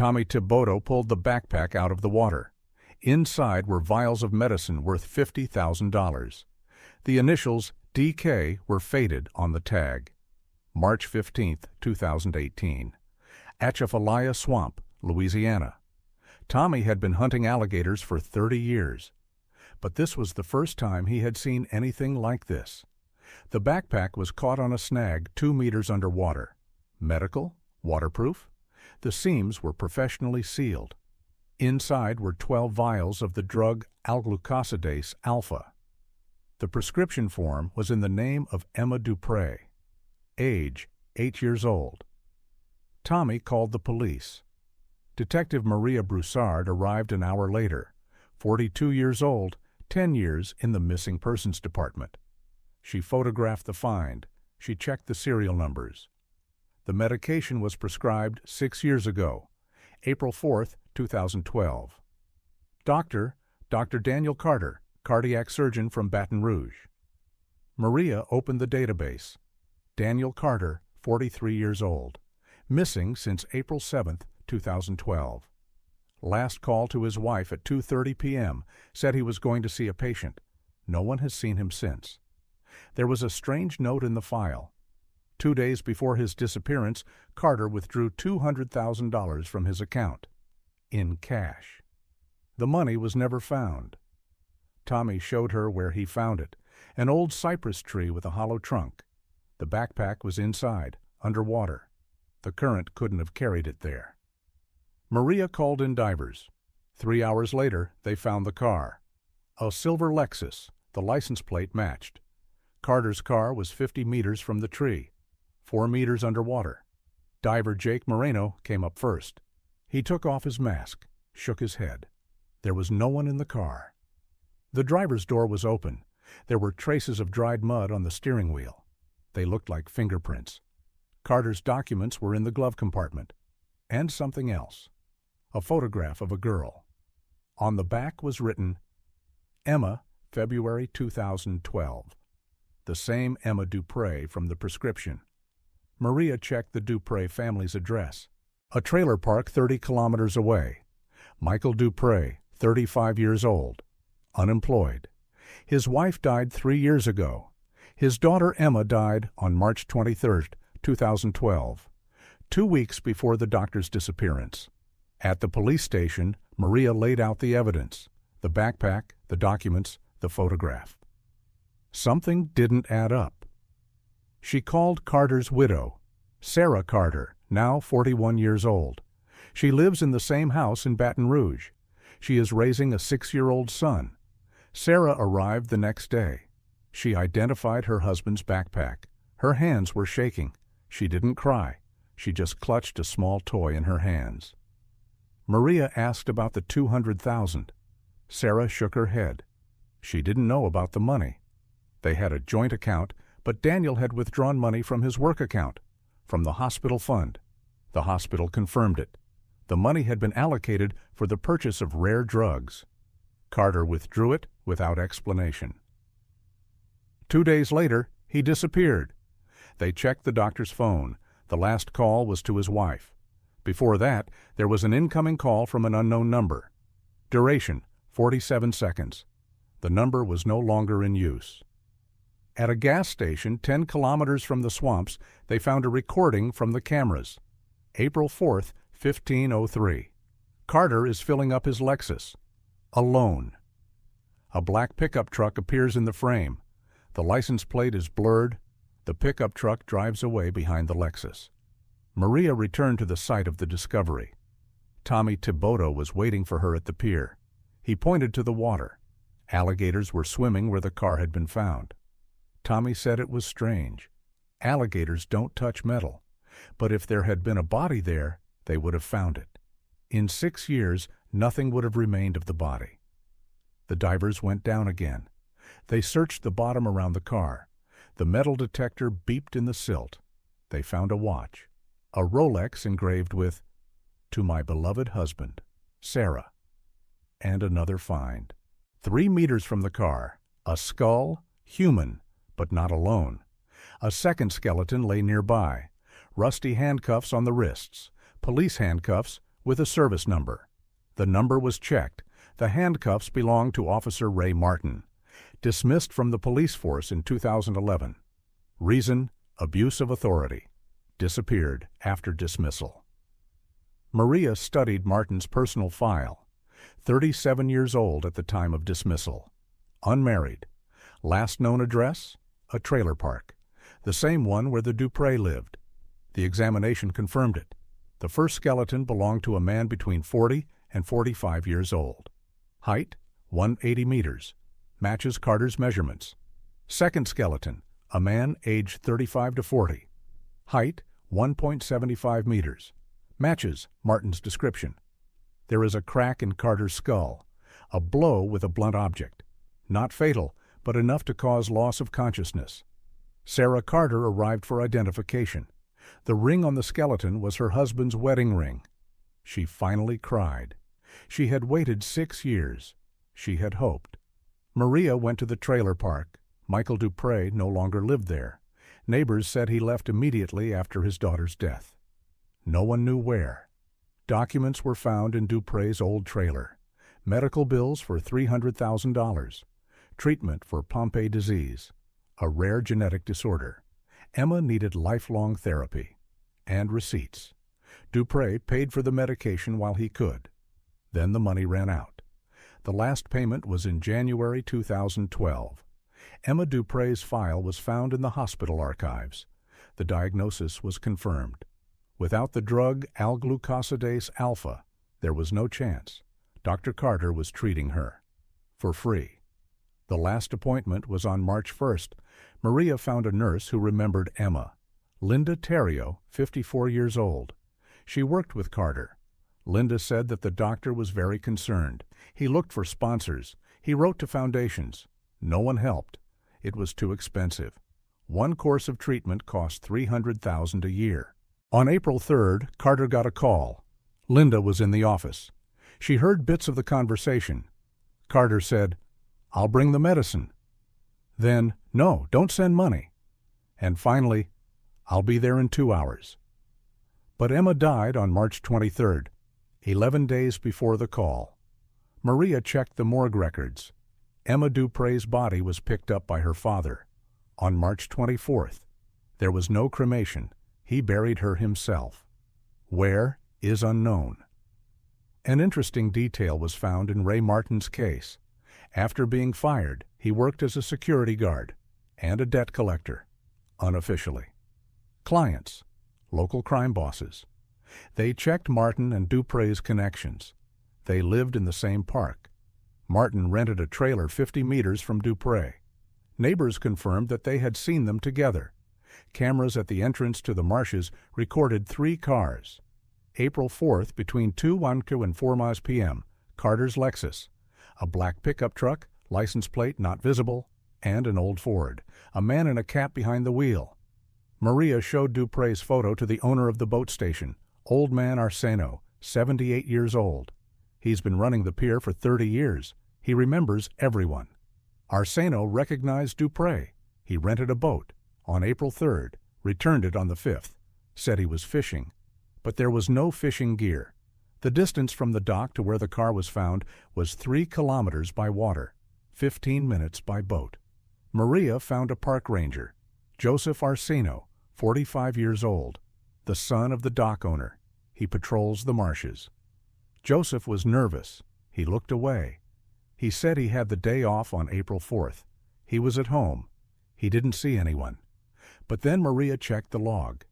Tommy Thibodeau pulled the backpack out of the water. Inside were vials of medicine worth $50,000. The initials DK were faded on the tag. March 15, 2018. Atchafalaya Swamp, Louisiana. Tommy had been hunting alligators for 30 years. But this was the first time he had seen anything like this. The backpack was caught on a snag 2 meters underwater. Medical? Waterproof? The seams were professionally sealed. Inside were 12 vials of the drug alglucosidase alpha. The prescription form was in the name of Emma Dupre. Age, 8 years old. Tommy called the police. Detective Maria Broussard arrived an hour later, 42 years old, 10 years in the Missing Persons Department. She photographed the find. She checked the serial numbers. The medication was prescribed 6 years ago, April 4, 2012. Dr. Daniel Carter, cardiac surgeon from Baton Rouge. Maria opened the database. Daniel Carter, 43 years old. Missing since April 7, 2012. Last call to his wife at 2:30 p.m. said he was going to see a patient. No one has seen him since. There was a strange note in the file. 2 days before his disappearance, Carter withdrew $200,000 from his account. In cash. The money was never found. Tommy showed her where he found it, an old cypress tree with a hollow trunk. The backpack was inside, underwater. The current couldn't have carried it there. Maria called in divers. 3 hours later, they found the car. A silver Lexus, the license plate matched. Carter's car was 50 meters from the tree, 4 meters underwater. Diver Jake Moreno came up first. He took off his mask, shook his head. There was no one in the car. The driver's door was open. There were traces of dried mud on the steering wheel. They looked like fingerprints. Carter's documents were in the glove compartment. And something else. A photograph of a girl. On the back was written, Emma, February 2012. The same Emma Dupre from the prescription. Maria checked the Dupre family's address. A trailer park 30 kilometers away. Michael Dupre, 35 years old. Unemployed. His wife died 3 years ago. His daughter Emma died on March 23, 2012, 2 weeks before the doctor's disappearance. At the police station, Maria laid out the evidence, the backpack, the documents, the photograph. Something didn't add up. She called Carter's widow, Sarah Carter, now 41 years old. She lives in the same house in Baton Rouge. She is raising a 6-year-old son. Sarah arrived the next day. She identified her husband's backpack. Her hands were shaking. She didn't cry. She just clutched a small toy in her hands. Maria asked about the $200,000. Sarah shook her head. She didn't know about the money. They had a joint account, but Daniel had withdrawn money from his work account, from the hospital fund. The hospital confirmed it. The money had been allocated for the purchase of rare drugs. Carter withdrew it without explanation. 2 days later, he disappeared. They checked the doctor's phone. The last call was to his wife. Before that, there was an incoming call from an unknown number. Duration, 47 seconds. The number was no longer in use. At a gas station 10 kilometers from the swamps, they found a recording from the cameras. April 4, 1503. Carter is filling up his Lexus. Alone. A black pickup truck appears in the frame. The license plate is blurred. The pickup truck drives away behind the Lexus. Maria returned to the site of the discovery. Tommy Thibodeau was waiting for her at the pier. He pointed to the water. Alligators were swimming where the car had been found. Tommy said it was strange. Alligators don't touch metal, but if there had been a body there, they would have found it. In 6 years, nothing would have remained of the body. The divers went down again. They searched the bottom around the car. The metal detector beeped in the silt. They found a watch, a Rolex engraved with, "To my beloved husband, Sarah." And another find. 3 meters from the car, a skull, human, but not alone. A second skeleton lay nearby, rusty handcuffs on the wrists, police handcuffs with a service number. The number was checked. The handcuffs belonged to Officer Ray Martin, dismissed from the police force in 2011. Reason: abuse of authority. Disappeared after dismissal. Maria studied Martin's personal file. 37 years old at the time of dismissal. Unmarried. Last known address: a trailer park, the same one where the Duprey lived. The examination confirmed it. The first skeleton belonged to a man between 40 and 45 years old. Height: 180 meters. Matches Carter's measurements. Second skeleton: a man aged 35 to 40. Height: 1.75 meters. Matches Martin's description. There is a crack in Carter's skull, a blow with a blunt object. Not fatal, but enough to cause loss of consciousness. Sarah Carter arrived for identification. The ring on the skeleton was her husband's wedding ring. She finally cried. She had waited 6 years. She had hoped. Maria went to the trailer park. Michael Duprey no longer lived there. Neighbors said he left immediately after his daughter's death. No one knew where. Documents were found in Duprey's old trailer. Medical bills for $300,000. Treatment for Pompe disease, a rare genetic disorder. Emma needed lifelong therapy. And receipts. Duprey paid for the medication while he could. Then the money ran out. The last payment was in January 2012. Emma Duprey's file was found in the hospital archives. The diagnosis was confirmed. Without the drug L-glucosidase alpha, there was no chance. Dr. Carter was treating her. For free. The last appointment was on March 1st. Maria found a nurse who remembered Emma. Linda Terrio, 54 years old. She worked with Carter. Linda said that the doctor was very concerned. He looked for sponsors. He wrote to foundations. No one helped. It was too expensive. One course of treatment cost $300,000 a year. On April 3rd, Carter got a call. Linda was in the office. She heard bits of the conversation. Carter said, "I'll bring the medicine." Then, "No, don't send money." And finally, "I'll be there in 2 hours." But Emma died on March 23rd, 11 days before the call. Maria checked the morgue records. Emma Duprey's body was picked up by her father. On March 24th, there was no cremation. He buried her himself. Where is unknown. An interesting detail was found in Ray Martin's case. After being fired, he worked as a security guard and a debt collector, unofficially. Clients, local crime bosses. They checked Martin and Duprey's connections. They lived in the same park. Martin rented a trailer 50 meters from Duprey. Neighbors confirmed that they had seen them together. Cameras at the entrance to the marshes recorded 3 cars. April 4th, between 2:00 and 4 p.m., Carter's Lexus, a black pickup truck, license plate not visible, and an old Ford, a man in a cap behind the wheel. Maria showed Duprey's photo to the owner of the boat station, old man Arseno, 78 years old. He's been running the pier for 30 years. He remembers everyone. Arseno recognized Duprey. He rented a boat on April 3rd, returned it on the 5th, said he was fishing. But there was no fishing gear. The distance from the dock to where the car was found was 3 kilometers by water, 15 minutes by boat. Maria found a park ranger, Joseph Arseno, 45 years old, the son of the dock owner. He patrols the marshes. Joseph was nervous. He looked away. He said he had the day off on April 4th. He was at home. He didn't see anyone. But then Maria checked the log.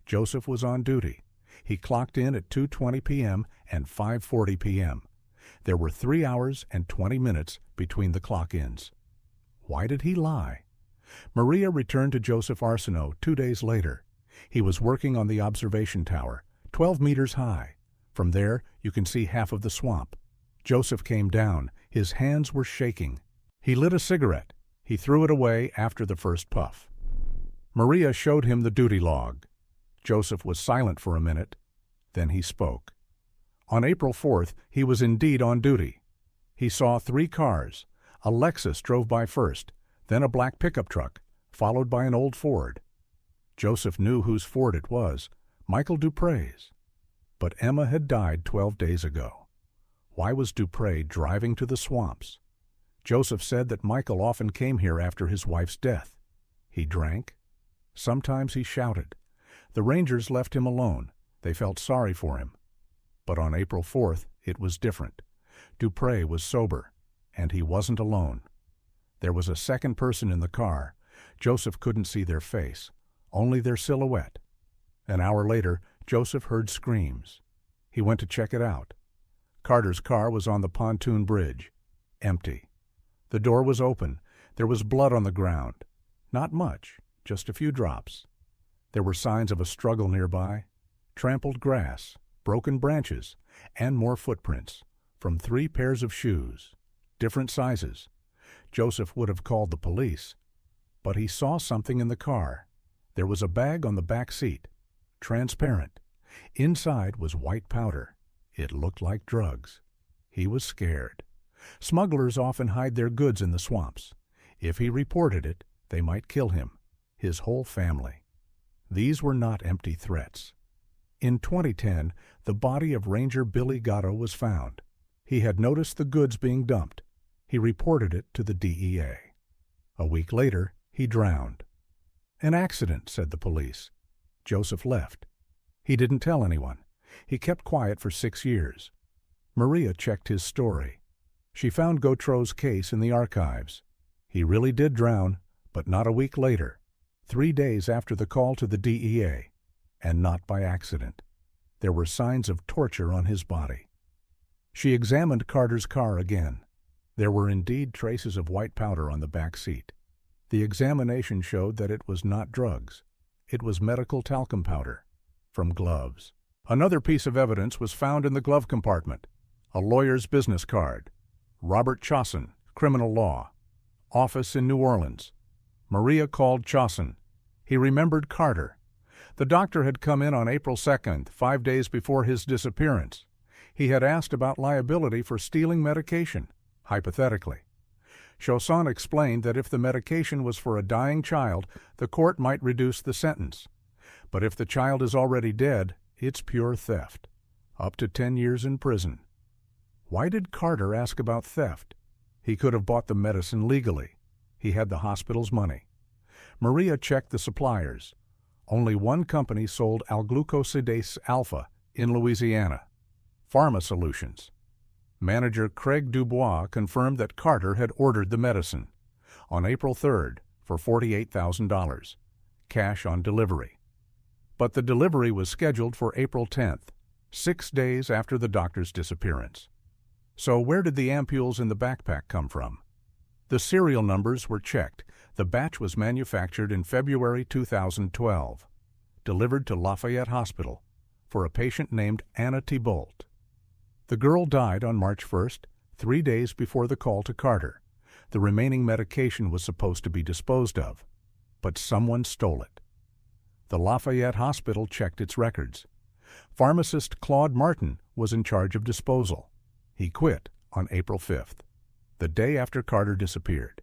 Joseph was on duty. He clocked in at 2:20 p.m. and 5:40 p.m. There were 3 hours and 20 minutes between the clock-ins. Why did he lie? Maria returned to Joseph Arseno 2 days later. He was working on the observation tower, 12 meters high. From there, you can see half of the swamp. Joseph came down. His hands were shaking. He lit a cigarette. He threw it away after the first puff. Maria showed him the duty log. Joseph was silent for a minute. Then he spoke. On April 4th, he was indeed on duty. He saw 3 cars. A Lexus drove by first, then a black pickup truck, followed by an old Ford. Joseph knew whose Ford it was, Michael Duprey's. But Emma had died 12 days ago. Why was Dupre driving to the swamps? Joseph said that Michael often came here after his wife's death. He drank. Sometimes he shouted. The Rangers left him alone. They felt sorry for him. But on April 4th, it was different. Dupre was sober, and he wasn't alone. There was a second person in the car. Joseph couldn't see their face, only their silhouette. An hour later, Joseph heard screams. He went to check it out. Carter's car was on the pontoon bridge, empty. The door was open. There was blood on the ground. Not much, just a few drops. There were signs of a struggle nearby, trampled grass, broken branches, and more footprints, from 3 pairs of shoes, different sizes. Joseph would have called the police, but he saw something in the car. There was a bag on the back seat, transparent. Inside was white powder. It looked like drugs. He was scared. Smugglers often hide their goods in the swamps. If he reported it, they might kill him, his whole family. These were not empty threats. In 2010, the body of Ranger Billy Gatto was found. He had noticed the goods being dumped. He reported it to the DEA. A week later, he drowned. An accident, said the police. Joseph left. He didn't tell anyone. He kept quiet for 6 years. Maria checked his story. She found Gautreau's case in the archives. He really did drown, but not a week later, 3 days after the call to the DEA, and not by accident. There were signs of torture on his body. She examined Carter's car again. There were indeed traces of white powder on the back seat. The examination showed that it was not drugs. It was medical talcum powder from gloves. Another piece of evidence was found in the glove compartment. A lawyer's business card. Robert Chasson, criminal law. Office in New Orleans. Maria called Chasson. He remembered Carter. The doctor had come in on April 2nd, 5 days before his disappearance. He had asked about liability for stealing medication, hypothetically. Chasson explained that if the medication was for a dying child, the court might reduce the sentence. But if the child is already dead, it's pure theft. Up to 10 years in prison. Why did Carter ask about theft? He could have bought the medicine legally. He had the hospital's money. Maria checked the suppliers. Only one company sold alglucosidase alpha in Louisiana. Pharma Solutions. Manager Craig Dubois confirmed that Carter had ordered the medicine on April 3rd for $48,000, cash on delivery. But the delivery was scheduled for April 10th, 6 days after the doctor's disappearance. So where did the ampules in the backpack come from? The serial numbers were checked. The batch was manufactured in February 2012, delivered to Lafayette Hospital for a patient named Anna Thibault. The girl died on March 1st, 3 days before the call to Carter. The remaining medication was supposed to be disposed of, but someone stole it. The Lafayette Hospital checked its records. Pharmacist Claude Martin was in charge of disposal. He quit on April 5th, the day after Carter disappeared.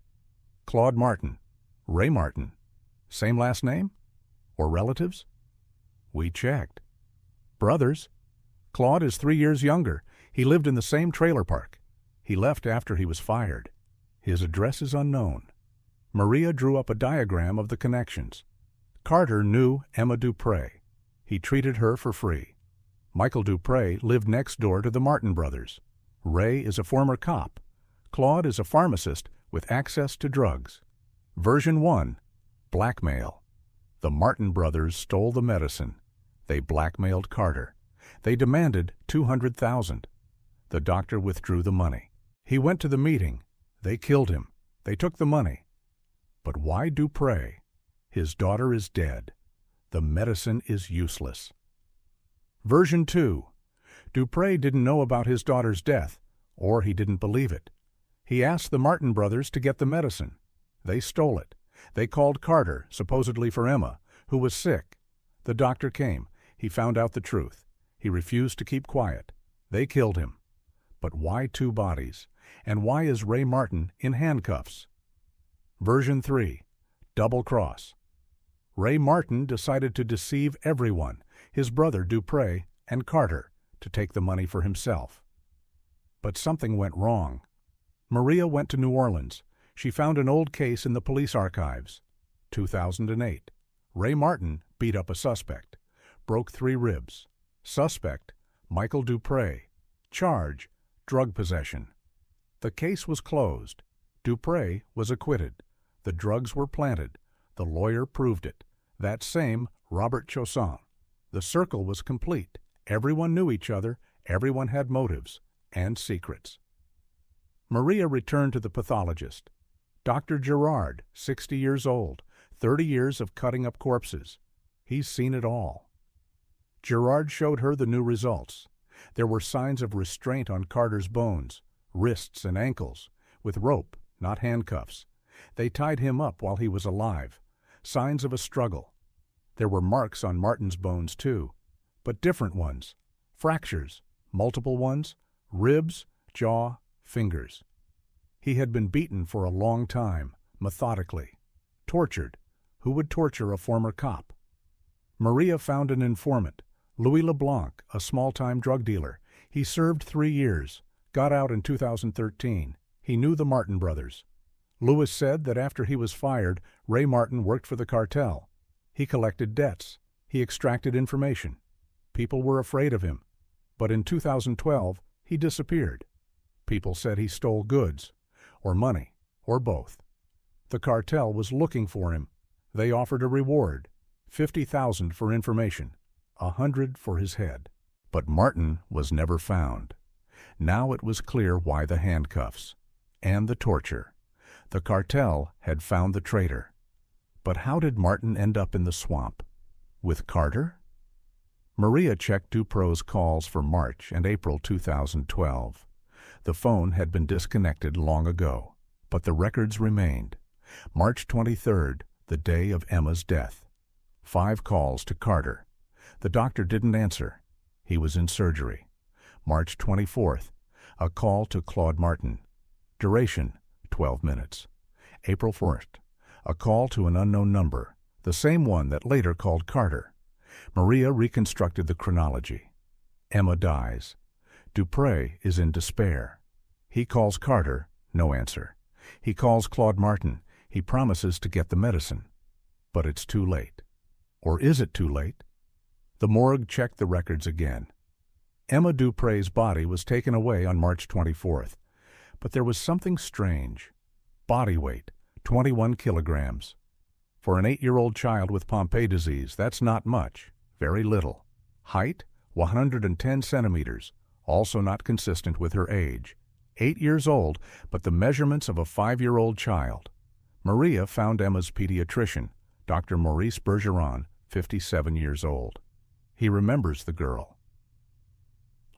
Claude Martin, Ray Martin, same last name? Or relatives? We checked. Brothers. Claude is 3 years younger. He lived in the same trailer park. He left after he was fired. His address is unknown. Maria drew up a diagram of the connections. Carter knew Emma Dupre. He treated her for free. Michael Dupre lived next door to the Martin brothers. Ray is a former cop. Claude is a pharmacist with access to drugs. Version 1. Blackmail. The Martin brothers stole the medicine. They blackmailed Carter. They demanded $200,000. The doctor withdrew the money. He went to the meeting. They killed him. They took the money. But why Dupre? His daughter is dead. The medicine is useless. Version 2. Dupre didn't know about his daughter's death, or he didn't believe it. He asked the Martin brothers to get the medicine. They stole it. They called Carter, supposedly for Emma, who was sick. The doctor came. He found out the truth. He refused to keep quiet. They killed him. But why 2 bodies? And why is Ray Martin in handcuffs? Version 3. Double cross. Ray Martin decided to deceive everyone. His brother, Dupre, and Carter to take the money for himself. But something went wrong. Maria went to New Orleans. She found an old case in the police archives. 2008. Ray Martin beat up a suspect. Broke 3 ribs. Suspect, Michael Dupre. Charge, drug possession. The case was closed. Dupre was acquitted. The drugs were planted. The lawyer proved it. That same Robert Chausson. The circle was complete. Everyone knew each other. Everyone had motives and secrets. Maria returned to the pathologist. Dr. Gerard, 60 years old, 30 years of cutting up corpses. He's seen it all. Gerard showed her the new results. There were signs of restraint on Carter's bones, wrists and ankles, with rope, not handcuffs. They tied him up while he was alive. Signs of a struggle. There were marks on Martin's bones, too, but different ones. Fractures, multiple ones, ribs, jaw, fingers. He had been beaten for a long time, methodically. Tortured. Who would torture a former cop? Maria found an informant, Louis LeBlanc, a small-time drug dealer. He served 3 years, got out in 2013. He knew the Martin brothers. Louis said that after he was fired, Ray Martin worked for the cartel. He collected debts. He extracted information. People were afraid of him. But in 2012, he disappeared. People said he stole goods, or money, or both. The cartel was looking for him. They offered a reward, $50,000 for information, $100 for his head. But Martin was never found. Now it was clear why the handcuffs and the torture. The cartel had found the traitor. But how did Martin end up in the swamp? With Carter? Maria checked Dupre's calls for March and April 2012. The phone had been disconnected long ago, but the records remained. March 23rd, the day of Emma's death. 5 calls to Carter. The doctor didn't answer. He was in surgery. March 24th, a call to Claude Martin. Duration, 12 minutes. April 1st, a call to an unknown number, the same one that later called Carter. Maria reconstructed the chronology. Emma dies. Dupre is in despair. He calls Carter, no answer. He calls Claude Martin. He promises to get the medicine. But it's too late. Or is it too late? The morgue checked the records again. Emma Dupre's body was taken away on March 24th. But there was something strange. Body weight, 21 kilograms. For an 8-year-old child with Pompe disease, that's not much, very little. Height, 110 centimeters, also not consistent with her age. 8 years old, but the measurements of a 5-year-old child. Maria found Emma's pediatrician, Dr. Maurice Bergeron, 57 years old. He remembers the girl.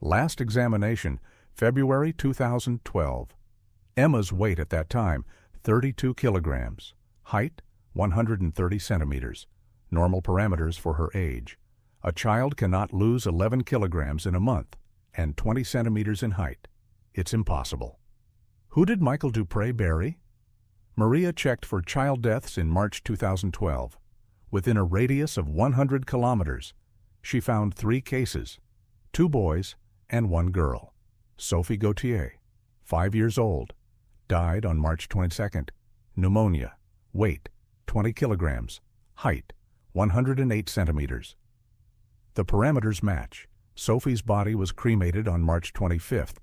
Last examination, February 2012. Emma's weight at that time, 32 kilograms. Height, 130 centimeters. Normal parameters for her age. A child cannot lose 11 kilograms in a month, and 20 centimeters in height. It's impossible. Who did Michael Dupre bury? Maria checked for child deaths in March 2012. Within a radius of 100 kilometers, she found 3 cases, 2 boys and 1 girl. Sophie Gautier, 5 years old, died on March 22nd. Pneumonia. Weight, 20 kilograms. Height, 108 centimeters. The parameters match. Sophie's body was cremated on March 25th,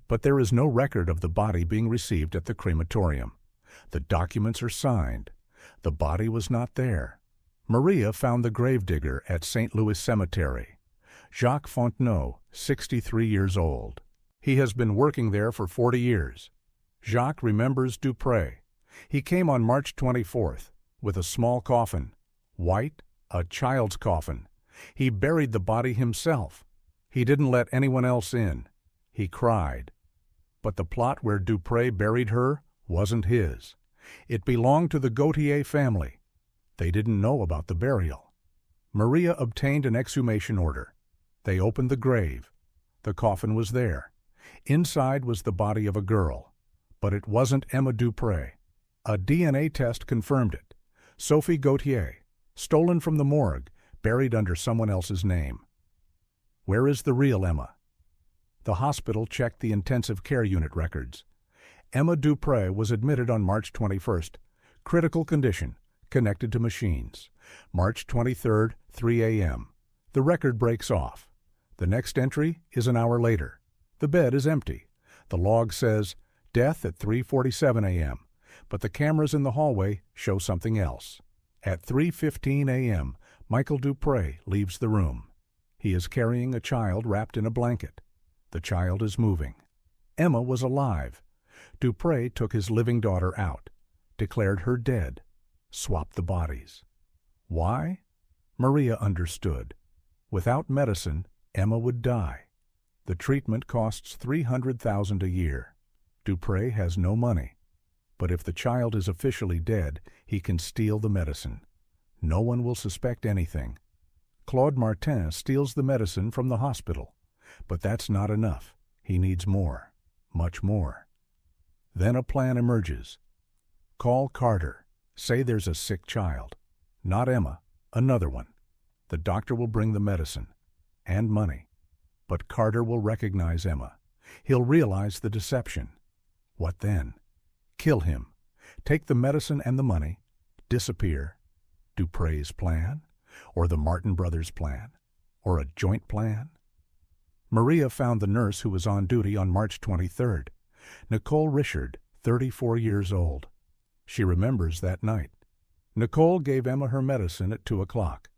but there is no record of the body being received at the crematorium. The documents are signed. The body was not there. Maria found the gravedigger at St. Louis Cemetery. Jacques Fontenot, 63 years old. He has been working there for 40 years. Jacques remembers Dupre. He came on March 24th with a small coffin. White, a child's coffin. He buried the body himself. He didn't let anyone else in. He cried. But the plot where Dupre buried her wasn't his. It belonged to the Gautier family. They didn't know about the burial. Maria obtained an exhumation order. They opened the grave. The coffin was there. Inside was the body of a girl. But it wasn't Emma Dupre. A DNA test confirmed it. Sophie Gautier, stolen from the morgue, buried under someone else's name. Where is the real Emma? The hospital checked the intensive care unit records. Emma Dupre was admitted on March 21st. Critical condition, connected to machines. March 23rd, 3 a.m. The record breaks off. The next entry is an hour later. The bed is empty. The log says, death at 3:47 a.m., but the cameras in the hallway show something else. At 3:15 a.m., Michael Dupre leaves the room. He is carrying a child wrapped in a blanket. The child is moving. Emma was alive. Dupre took his living daughter out, declared her dead, swapped the bodies. Why? Maria understood. Without medicine, Emma would die. The treatment costs $300,000 a year. Dupre has no money. But if the child is officially dead, he can steal the medicine. No one will suspect anything. Claude Martin steals the medicine from the hospital. But that's not enough. He needs more, much more. Then a plan emerges. Call Carter. Say there's a sick child. Not Emma, another one. The doctor will bring the medicine and money. But Carter will recognize Emma. He'll realize the deception. What then? Kill him. Take the medicine and the money. Disappear. Dupre's plan? Or the Martin brothers' plan? Or a joint plan? Maria found the nurse who was on duty on March 23rd. Nicole Richard, 34 years old. She remembers that night. Nicole gave Emma her medicine at 2 o'clock.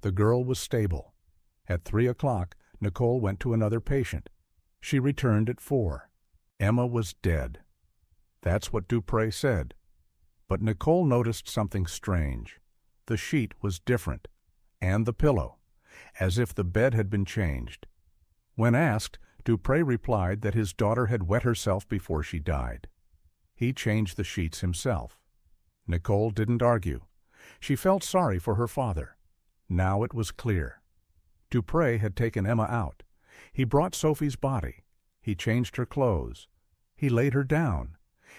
The girl was stable. At 3 o'clock, Nicole went to another patient. She returned at 4. Emma was dead. That's what Dupre said. But Nicole noticed something strange. The sheet was different, and the pillow, as if the bed had been changed. When asked, Dupre replied that his daughter had wet herself before she died. He changed the sheets himself. Nicole didn't argue. She felt sorry for her father. Now it was clear. Dupre had taken Emma out. He brought Sophie's body. He changed her clothes. He laid her down.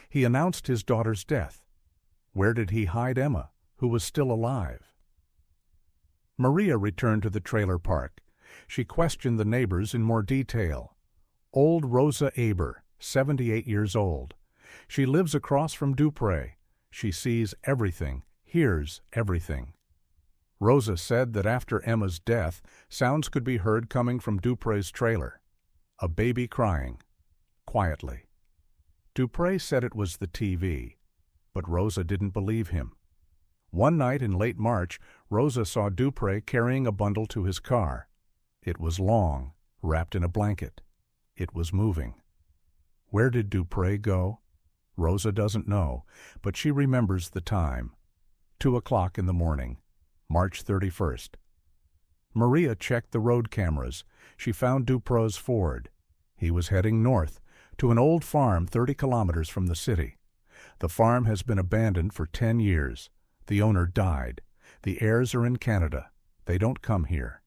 He announced his daughter's death. Where did he hide Emma, who was still alive? Maria returned to the trailer park. She questioned the neighbors in more detail. Old Rosa Aber, 78 years old. She lives across from Dupre. She sees everything, hears everything. Rosa said that after Emma's death, sounds could be heard coming from Dupre's trailer. A baby crying, quietly. Dupre said it was the TV, but Rosa didn't believe him. One night in late March, Rosa saw Dupre carrying a bundle to his car. It was long, wrapped in a blanket. It was moving. Where did Dupre go? Rosa doesn't know, but she remembers the time. 2 o'clock in the morning, March 31st. Maria checked the road cameras. She found Dupre's Ford. He was heading north, to an old farm 30 kilometers from the city. The farm has been abandoned for 10 years. The owner died. The heirs are in Canada. They don't come here.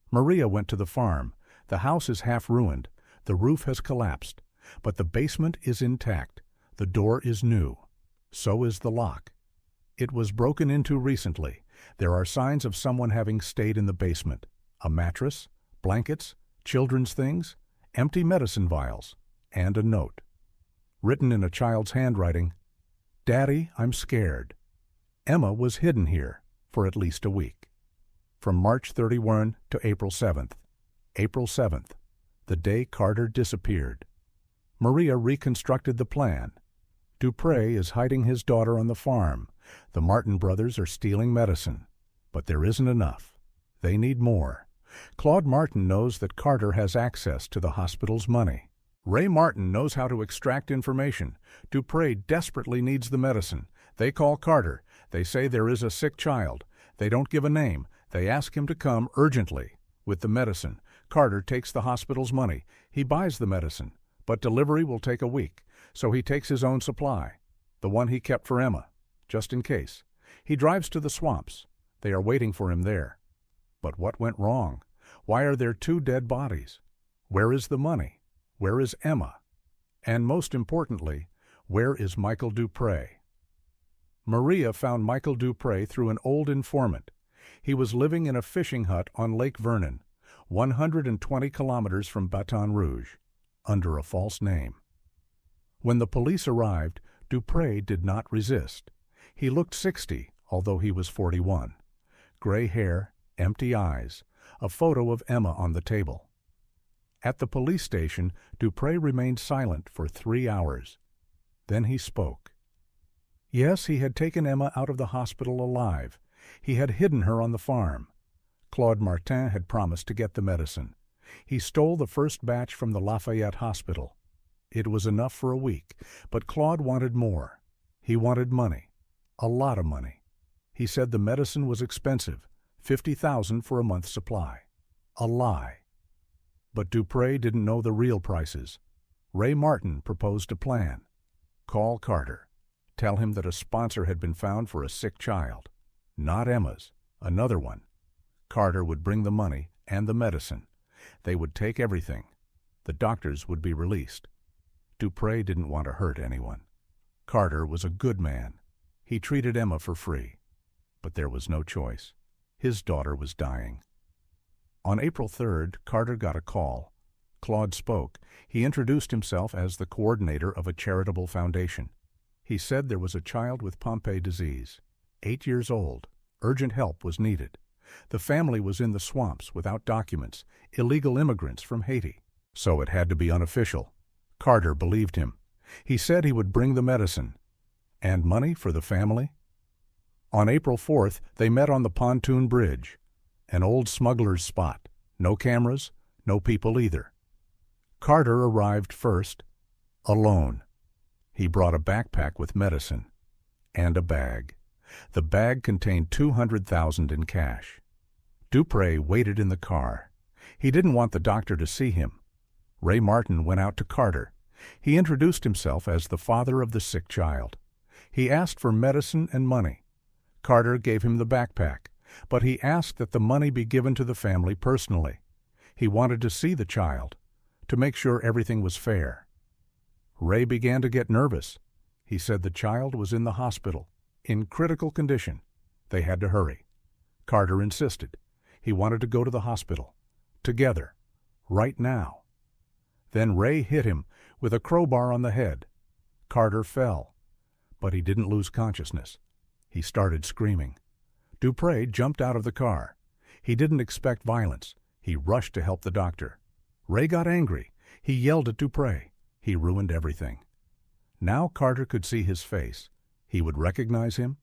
Maria went to the farm. The house is half ruined. The roof has collapsed. But the basement is intact. The door is new. So is the lock. It was broken into recently. There are signs of someone having stayed in the basement. A mattress, blankets, children's things, empty medicine vials, and a note. Written in a child's handwriting, "Daddy, I'm scared." Emma was hidden here for at least a week. From March 31 to April 7th. April 7th, the day Carter disappeared. Maria reconstructed the plan. Dupre is hiding his daughter on the farm. The Martin brothers are stealing medicine. But there isn't enough. They need more. Claude Martin knows that Carter has access to the hospital's money. Ray Martin knows how to extract information. Dupre desperately needs the medicine. They call Carter. They say there is a sick child. They don't give a name. They ask him to come urgently with the medicine. Carter takes the hospital's money. He buys the medicine, but delivery will take a week, so he takes his own supply, the one he kept for Emma, just in case. He drives to the swamps. They are waiting for him there. But what went wrong? Why are there 2 dead bodies? Where is the money? Where is Emma? And most importantly, where is Michael Dupre? Maria found Michael Dupre through an old informant. He was living in a fishing hut on Lake Vernon. 120 kilometers from Baton Rouge, under a false name. When the police arrived, Dupré did not resist. He looked 60, although he was 41. Gray hair, empty eyes, a photo of Emma on the table. At the police station, Dupré remained silent for 3 hours. Then he spoke. Yes, he had taken Emma out of the hospital alive. He had hidden her on the farm. Claude Martin had promised to get the medicine. He stole the first batch from the Lafayette Hospital. It was enough for a week, but Claude wanted more. He wanted money, a lot of money. He said the medicine was expensive, $50,000 for a month's supply. A lie. But Dupré didn't know the real prices. Ray Martin proposed a plan. Call Carter. Tell him that a sponsor had been found for a sick child. Not Emma's, another one. Carter would bring the money and the medicine. They would take everything. The doctors would be released. Dupré didn't want to hurt anyone. Carter was a good man. He treated Emma for free. But there was no choice. His daughter was dying. On April 3rd, Carter got a call. Claude spoke. He introduced himself as the coordinator of a charitable foundation. He said there was a child with Pompe disease, 8 years old. Urgent help was needed. The family was in the swamps without documents, illegal immigrants from Haiti. So it had to be unofficial. Carter believed him. He said he would bring the medicine. And money for the family? On April 4th, they met on the pontoon bridge, an old smuggler's spot. No cameras, no people either. Carter arrived first, alone. He brought a backpack with medicine and a bag. The bag contained $200,000 in cash. Dupré waited in the car. He didn't want the doctor to see him. Ray Martin went out to Carter. He introduced himself as the father of the sick child. He asked for medicine and money. Carter gave him the backpack, but he asked that the money be given to the family personally. He wanted to see the child, to make sure everything was fair. Ray began to get nervous. He said the child was in the hospital, in critical condition. They had to hurry. Carter insisted. He wanted to go to the hospital. Together. Right now. Then Ray hit him with a crowbar on the head. Carter fell. But he didn't lose consciousness. He started screaming. Dupré jumped out of the car. He didn't expect violence. He rushed to help the doctor. Ray got angry. He yelled at Dupré. He ruined everything. Now Carter could see his face. He would recognize him.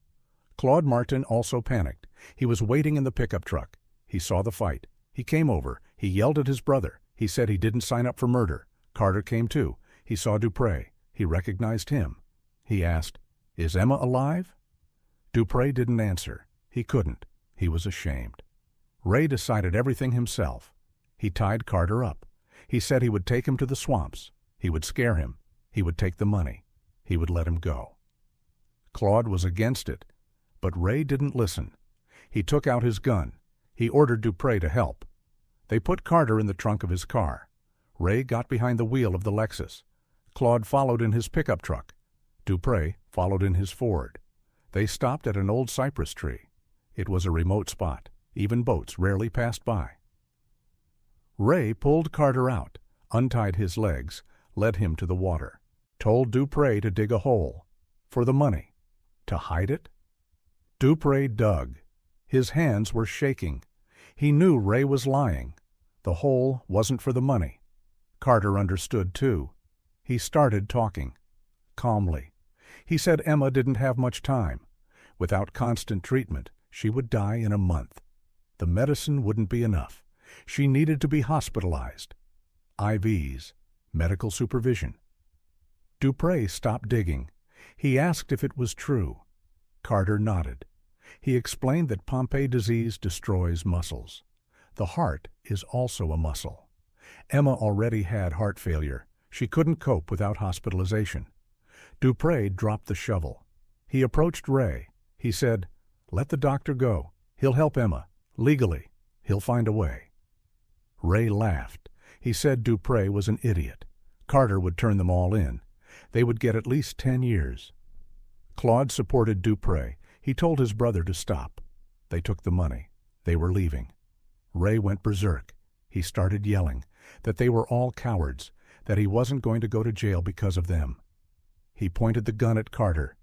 Claude Martin also panicked. He was waiting in the pickup truck. He saw the fight. He came over. He yelled at his brother. He said he didn't sign up for murder. Carter came too. He saw Dupré. He recognized him. He asked, "Is Emma alive?" Dupré didn't answer. He couldn't. He was ashamed. Ray decided everything himself. He tied Carter up. He said he would take him to the swamps. He would scare him. He would take the money. He would let him go. Claude was against it, but Ray didn't listen. He took out his gun. He ordered Dupré to help. They put Carter in the trunk of his car. Ray got behind the wheel of the Lexus. Claude followed in his pickup truck. Dupré followed in his Ford. They stopped at an old cypress tree. It was a remote spot. Even boats rarely passed by. Ray pulled Carter out, untied his legs, led him to the water, told Dupré to dig a hole. For the money. To hide it? Dupré dug. His hands were shaking. He knew Ray was lying. The hole wasn't for the money. Carter understood, too. He started talking. Calmly. He said Emma didn't have much time. Without constant treatment, she would die in a month. The medicine wouldn't be enough. She needed to be hospitalized. IVs. Medical supervision. Dupré stopped digging. He asked if it was true. Carter nodded. He explained that Pompe disease destroys muscles. The heart is also a muscle. Emma already had heart failure. She couldn't cope without hospitalization. Dupré dropped the shovel. He approached Ray. He said, "Let the doctor go. He'll help Emma. Legally. He'll find a way." Ray laughed. He said Dupré was an idiot. Carter would turn them all in. They would get at least 10 years. Claude supported Dupré. He told his brother to stop. They took the money. They were leaving. Ray went berserk. He started yelling that they were all cowards, that he wasn't going to go to jail because of them. He pointed the gun at Carter.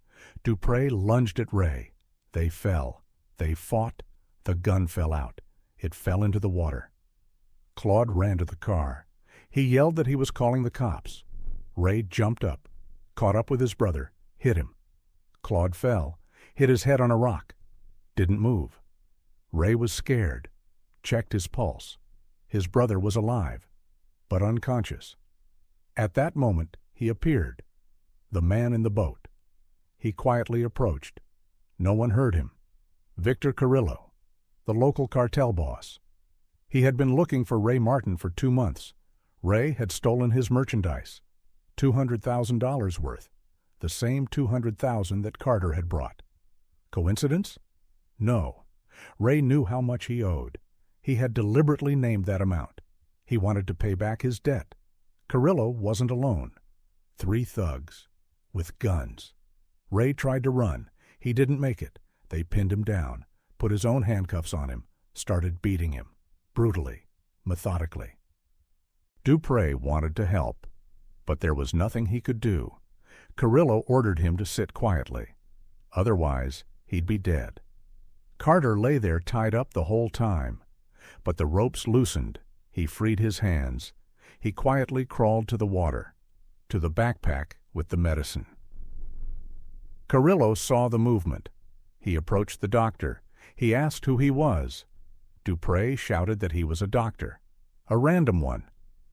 Dupree lunged at Ray. They fell. They fought. The gun fell out. It fell into the water. Claude ran to the car. He yelled that he was calling the cops. Ray jumped up, caught up with his brother, hit him. Claude fell, hit his head on a rock, didn't move. Ray was scared, checked his pulse. His brother was alive, but unconscious. At that moment, he appeared, the man in the boat. He quietly approached. No one heard him. Victor Carrillo, the local cartel boss. He had been looking for Ray Martin for 2 months. Ray had stolen his merchandise, $200,000 worth, the same $200,000 that Carter had brought. Coincidence? No. Ray knew how much he owed. He had deliberately named that amount. He wanted to pay back his debt. Carrillo wasn't alone. 3 thugs, with guns. Ray tried to run. He didn't make it. They pinned him down, put his own handcuffs on him, started beating him, brutally, methodically. Dupree wanted to help, but there was nothing he could do. Carrillo ordered him to sit quietly. Otherwise, he'd be dead. Carter lay there tied up the whole time, but the ropes loosened. He freed his hands. He quietly crawled to the water, to the backpack with the medicine. Carrillo saw the movement. He approached the doctor. He asked who he was. Dupree shouted that he was a doctor, a random one,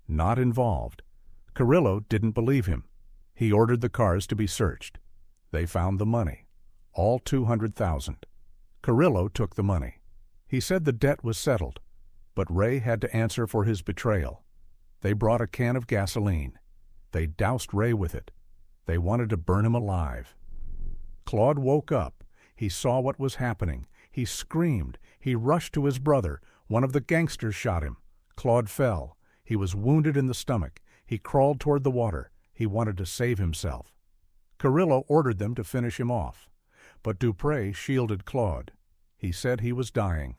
not involved. Carrillo didn't believe him. He ordered the cars to be searched. They found the money, all $200,000. Carrillo took the money. He said the debt was settled, but Ray had to answer for his betrayal. They brought a can of gasoline. They doused Ray with it. They wanted to burn him alive. Claude woke up. He saw what was happening. He screamed. He rushed to his brother. One of the gangsters shot him. Claude fell. He was wounded in the stomach. He crawled toward the water. He wanted to save himself. Carrillo ordered them to finish him off, but Dupree shielded Claude. He said he was dying.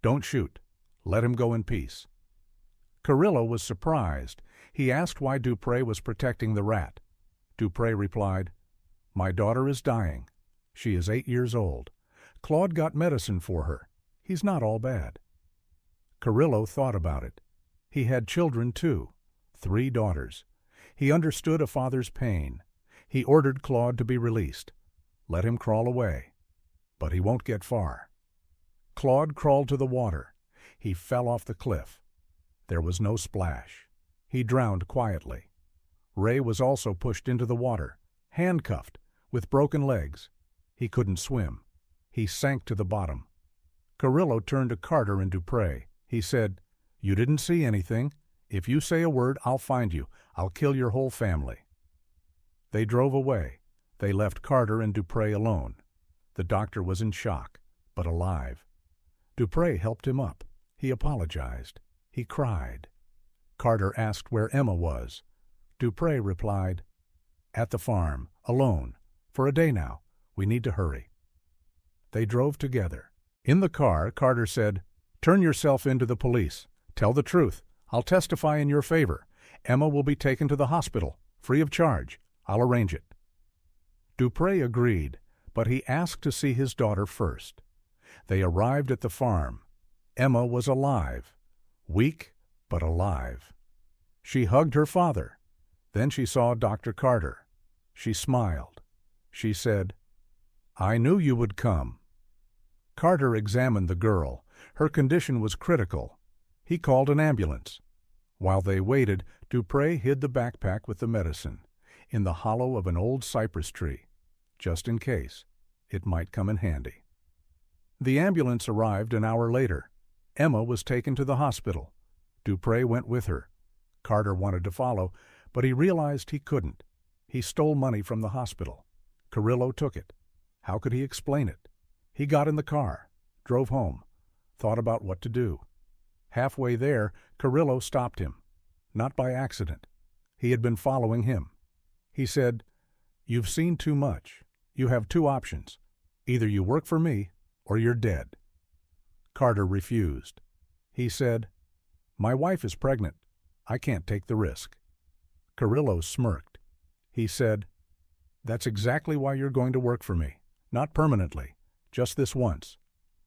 Don't shoot. Let him go in peace. Carrillo was surprised. He asked why Dupree was protecting the rat. Dupree replied, "My daughter is dying. She is 8 years old. Claude got medicine for her. He's not all bad." Carrillo thought about it. He had children too, 3 daughters. He understood a father's pain. He ordered Claude to be released. Let him crawl away. But he won't get far. Claude crawled to the water. He fell off the cliff. There was no splash. He drowned quietly. Ray was also pushed into the water, handcuffed, with broken legs. He couldn't swim. He sank to the bottom. Carrillo turned to Carter and Dupree. He said, "You didn't see anything. If you say a word, I'll find you. I'll kill your whole family." They drove away. They left Carter and Dupree alone. The doctor was in shock, but alive. Dupree helped him up. He apologized. He cried. Carter asked where Emma was. Dupree replied, "At the farm, alone. For a day now. We need to hurry." They drove together. In the car, Carter said, "Turn yourself in to the police. Tell the truth. I'll testify in your favor. Emma will be taken to the hospital, free of charge. I'll arrange it." Dupree agreed, but he asked to see his daughter first. They arrived at the farm. Emma was alive, weak but alive. She hugged her father. Then she saw Dr. Carter. She smiled. She said, "I knew you would come." Carter examined the girl. Her condition was critical. He called an ambulance. While they waited, Dupree hid the backpack with the medicine in the hollow of an old cypress tree, just in case. It might come in handy. The ambulance arrived an hour later. Emma was taken to the hospital. Dupree went with her. Carter wanted to follow, but he realized he couldn't. He stole money from the hospital. Carrillo took it. How could he explain it? He got in the car, drove home, thought about what to do. Halfway there, Carrillo stopped him. Not by accident. He had been following him. He said, "You've seen too much. You have 2 options. Either you work for me, or you're dead." Carter refused. He said, My wife is pregnant. I can't take the risk. Carrillo smirked. He said, "That's exactly why you're going to work for me. Not permanently, just this once.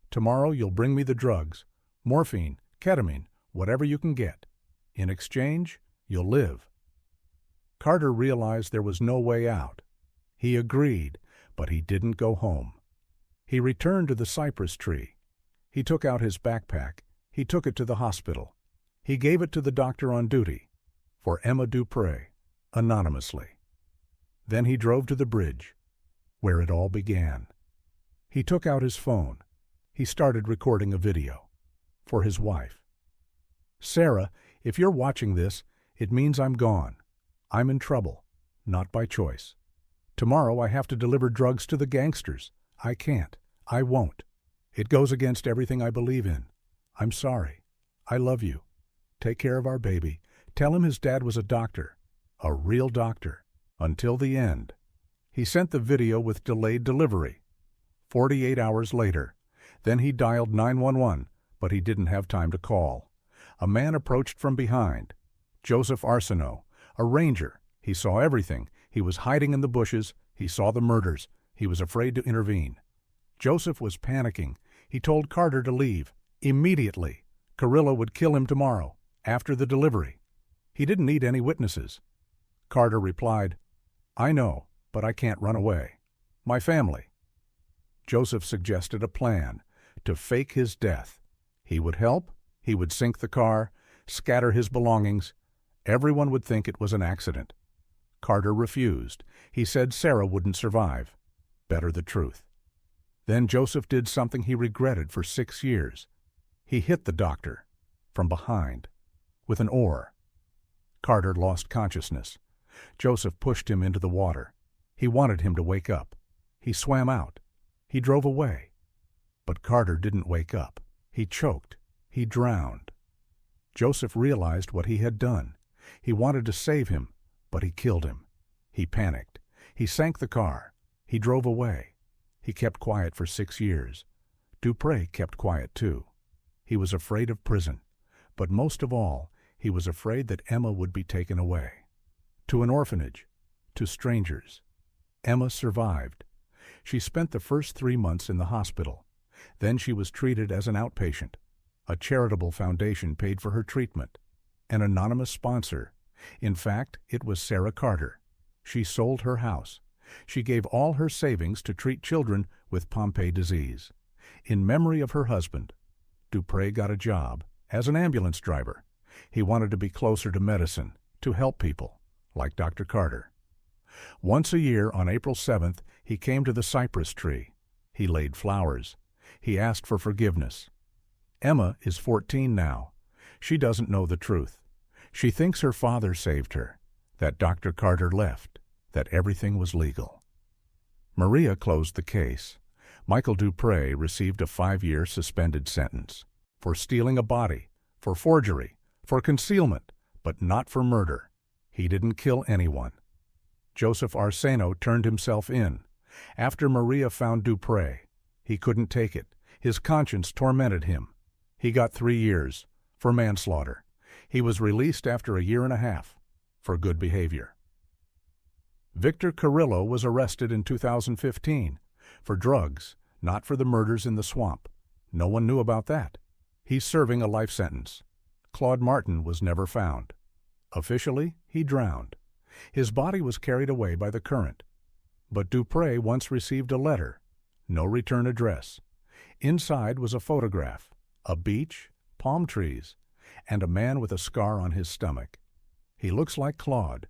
Tomorrow you'll bring me the drugs, morphine, ketamine, whatever you can get. In exchange, you'll live." Carter realized there was no way out. He agreed, but he didn't go home. He returned to the cypress tree. He took out his backpack. He took it to the hospital. He gave it to the doctor on duty, for Emma Dupre, anonymously. Then he drove to the bridge, where it all began. He took out his phone. He started recording a video for his wife. "Sarah, if you're watching this, it means I'm gone. I'm in trouble, not by choice. Tomorrow I have to deliver drugs to the gangsters. I can't. I won't. It goes against everything I believe in. I'm sorry. I love you. Take care of our baby. Tell him his dad was a doctor, a real doctor, until the end." He sent the video with delayed delivery. 48 hours later. Then he dialed 911, but he didn't have time to call. A man approached from behind. Joseph Arsenault, a ranger. He saw everything. He was hiding in the bushes. He saw the murders. He was afraid to intervene. Joseph was panicking. He told Carter to leave immediately. Carrillo would kill him tomorrow, after the delivery. He didn't need any witnesses. Carter replied, "I know, but I can't run away. My family." Joseph suggested a plan to fake his death. He would help. He would sink the car, scatter his belongings. Everyone would think it was an accident. Carter refused. He said Sarah wouldn't survive. Better the truth. Then Joseph did something he regretted for 6 years. He hit the doctor from behind with an oar. Carter lost consciousness. Joseph pushed him into the water. He wanted him to wake up. He swam out. He drove away. But Carter didn't wake up. He choked. He drowned. Joseph realized what he had done. He wanted to save him, but he killed him. He panicked. He sank the car. He drove away. He kept quiet for 6 years. Dupre kept quiet too. He was afraid of prison. But most of all, he was afraid that Emma would be taken away. To an orphanage. To strangers. Emma survived. She spent the first 3 months in the hospital. Then she was treated as an outpatient. A charitable foundation paid for her treatment. An anonymous sponsor. In fact, it was Sarah Carter. She sold her house. She gave all her savings to treat children with Pompe disease. In memory of her husband, Dupre got a job as an ambulance driver. He wanted to be closer to medicine, to help people, like Dr. Carter. Once a year, on April 7th, he came to the cypress tree. He laid flowers. He asked for forgiveness. Emma is 14 now. She doesn't know the truth. She thinks her father saved her, that Dr. Carter left, that everything was legal. Maria closed the case. Michael Dupre received a 5-year suspended sentence for stealing a body, for forgery, for concealment, but not for murder. He didn't kill anyone. Joseph Arsenault turned himself in. After Maria found Dupre, he couldn't take it. His conscience tormented him. He got 3 years for manslaughter. He was released after a 1.5 years for good behavior. Victor Carrillo was arrested in 2015 for drugs, not for the murders in the swamp. No one knew about that. He's serving a life sentence. Claude Martin was never found. Officially, he drowned. His body was carried away by the current. But Dupre once received a letter, no return address. Inside was a photograph, a beach, palm trees, and a man with a scar on his stomach. He looks like Claude,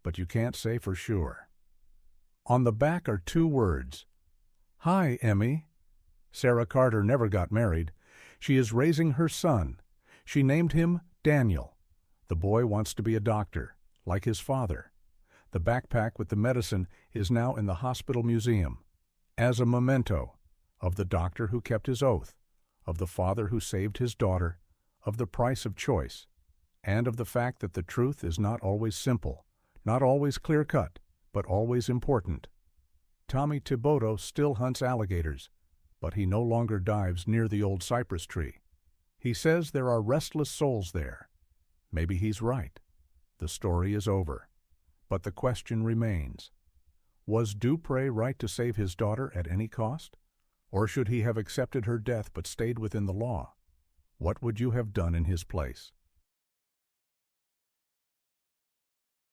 but you can't say for sure. On the back are 2 words. "Hi, Emmy." Sarah Carter never got married. She is raising her son. She named him Daniel. The boy wants to be a doctor, like his father. The backpack with the medicine is now in the hospital museum, as a memento of the doctor who kept his oath, of the father who saved his daughter, of the price of choice, and of the fact that the truth is not always simple, not always clear-cut, but always important. Tommy Thibodeau still hunts alligators, but he no longer dives near the old cypress tree. He says there are restless souls there. Maybe he's right. The story is over. But the question remains. Was Dupré right to save his daughter at any cost? Or should he have accepted her death but stayed within the law? What would you have done in his place?